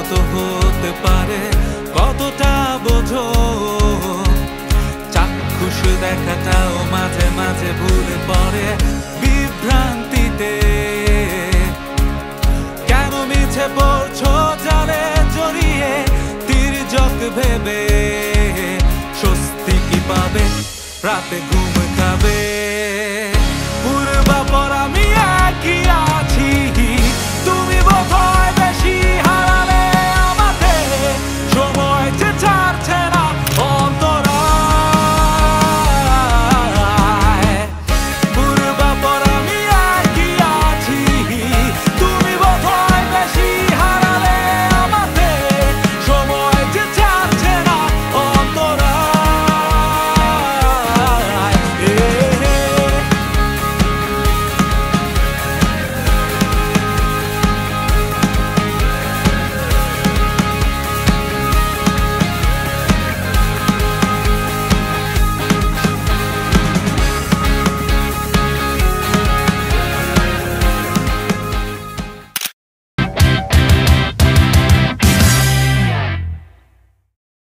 কত হতে পারে, কতটা বোঝো। চাক্ষুষ দেখাটাও মাঝে মাঝে ভুলে পড়ে বিভ্রান্তিতে। কেন মিছে পড়ছো জালে জড়িয়ে তির্যক ভেবে? স্বস্তি কি পাবে রাতে ঘুম